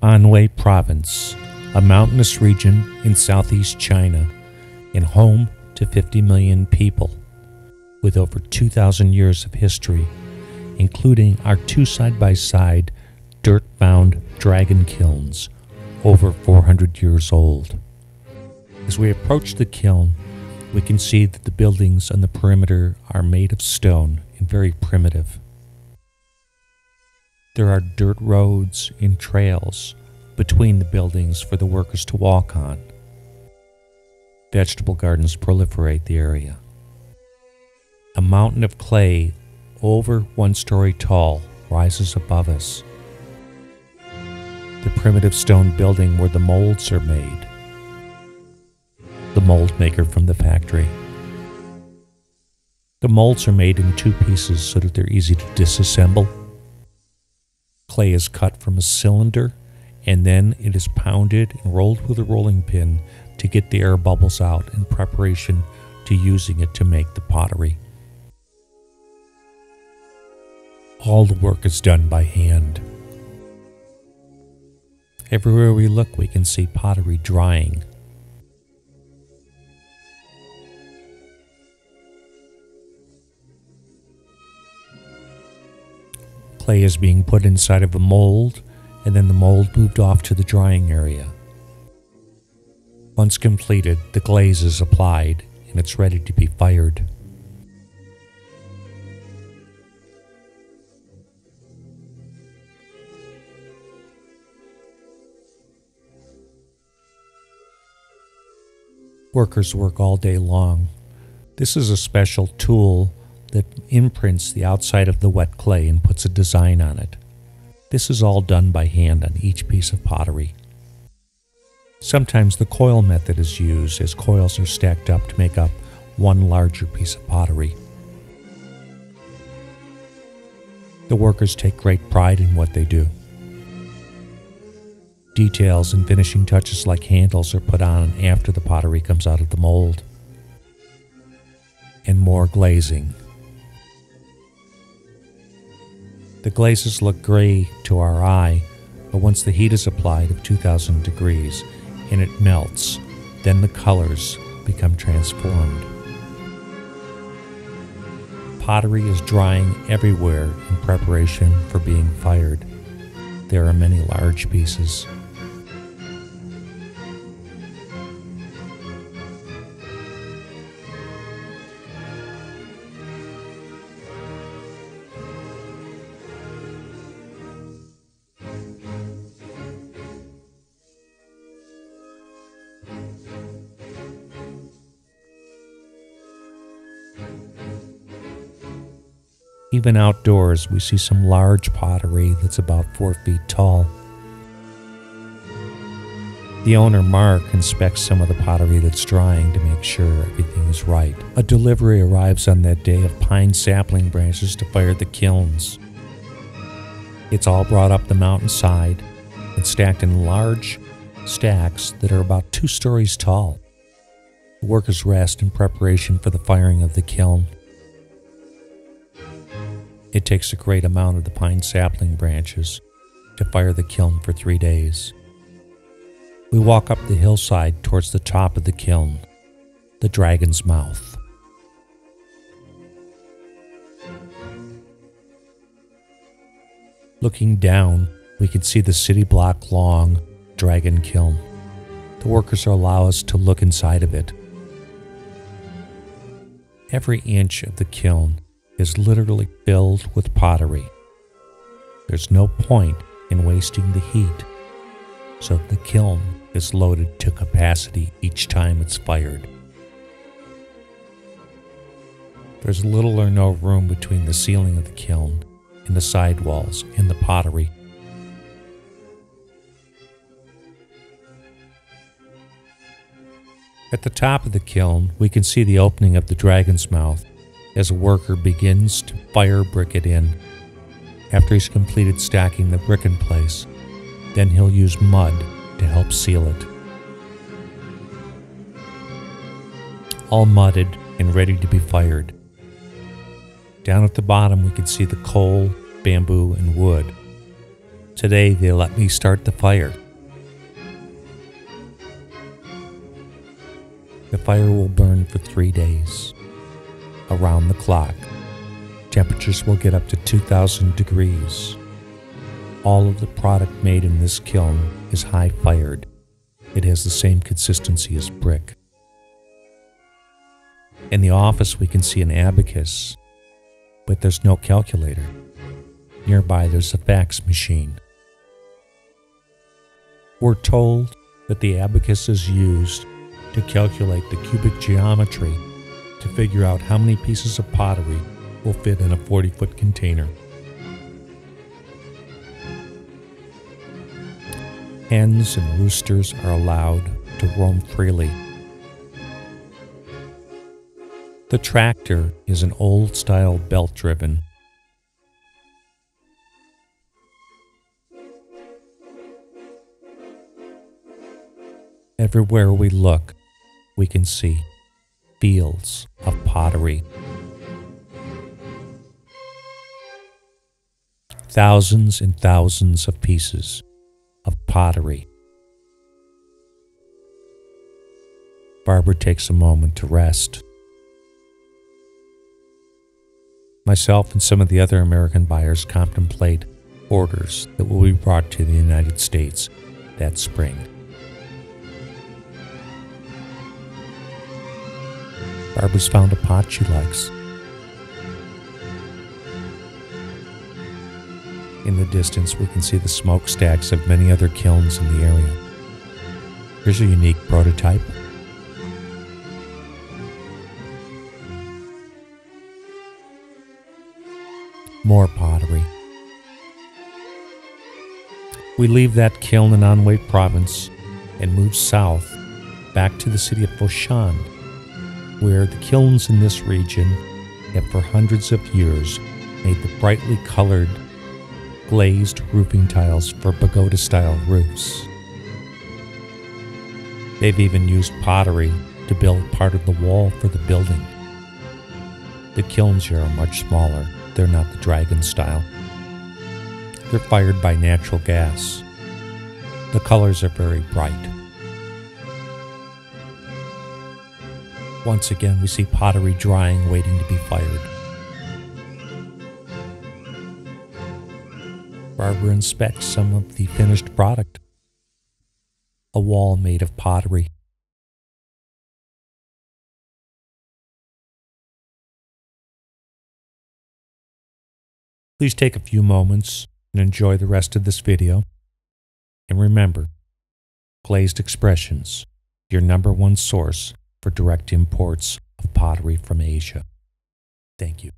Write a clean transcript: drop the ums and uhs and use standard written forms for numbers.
Anhui Province, a mountainous region in southeast China and home to 50 million people, with over 2,000 years of history, including our two side-by-side dirt-bound dragon kilns, over 400 years old. As we approach the kiln, we can see that the buildings on the perimeter are made of stone and very primitive. There are dirt roads and trails between the buildings for the workers to walk on. Vegetable gardens proliferate the area. A mountain of clay over 1 story tall rises above us. The primitive stone building where the molds are made. The mold maker from the factory. The molds are made in 2 pieces so that they're easy to disassemble. Clay is cut from a cylinder, and then it is pounded and rolled with a rolling pin to get the air bubbles out in preparation to using it to make the pottery. All the work is done by hand. Everywhere we look, we can see pottery drying. Clay is being put inside of a mold, and then the mold moved off to the drying area. Once completed, the glaze is applied, and it's ready to be fired. Workers work all day long. This is a special tool that imprints the outside of the wet clay and puts a design on it. This is all done by hand on each piece of pottery. Sometimes the coil method is used as coils are stacked up to make up one larger piece of pottery. The workers take great pride in what they do. Details and finishing touches like handles are put on after the pottery comes out of the mold. And more glazing. The glazes look gray to our eye, but once the heat is applied of 2,000 degrees and it melts, then the colors become transformed. Pottery is drying everywhere in preparation for being fired. There are many large pieces. Even outdoors, we see some large pottery that's about 4 feet tall. The owner, Mark, inspects some of the pottery that's drying to make sure everything is right. A delivery arrives on that day of pine sapling branches to fire the kilns. It's all brought up the mountainside and stacked in large stacks that are about 2 stories tall. The workers rest in preparation for the firing of the kiln. It takes a great amount of the pine sapling branches to fire the kiln for 3 days. We walk up the hillside towards the top of the kiln, the Dragon's Mouth. Looking down, we can see the city block long dragon kiln. The workers allow us to look inside of it. Every inch of the kiln is literally filled with pottery. There's no point in wasting the heat, so the kiln is loaded to capacity each time it's fired. There's little or no room between the ceiling of the kiln and the sidewalls and the pottery. At the top of the kiln, we can see the opening of the Dragon's Mouth as a worker begins to fire brick it in. After he's completed stacking the brick in place, then he'll use mud to help seal it. All mudded and ready to be fired. Down at the bottom we can see the coal, bamboo, and wood. Today they let me start the fire. The fire will burn for 3 days, around the clock. Temperatures will get up to 2,000 degrees. All of the product made in this kiln is high-fired. It has the same consistency as brick. In the office we can see an abacus, but there's no calculator. Nearby there's a fax machine. We're told that the abacus is used to calculate the cubic geometry to figure out how many pieces of pottery will fit in a 40-foot container. Hens and roosters are allowed to roam freely. The tractor is an old-style belt-driven. Everywhere we look, we can see fields of pottery. Thousands and thousands of pieces of pottery. Barbara takes a moment to rest. Myself and some of the other American buyers contemplate orders that will be brought to the United States that spring. Barbara's found a pot she likes. In the distance, we can see the smokestacks of many other kilns in the area. Here's a unique prototype. More pottery. We leave that kiln in Anhui province and move south back to the city of Foshan, where the kilns in this region have for hundreds of years made the brightly colored glazed roofing tiles for pagoda-style roofs. They've even used pottery to build part of the wall for the building. The kilns here are much smaller. They're not the dragon style. They're fired by natural gas. The colors are very bright. Once again, we see pottery drying, waiting to be fired. Barbara inspects some of the finished product. A wall made of pottery. Please take a few moments and enjoy the rest of this video. And remember, Glazed Expressions, your #1 source for direct imports of pottery from Asia. Thank you.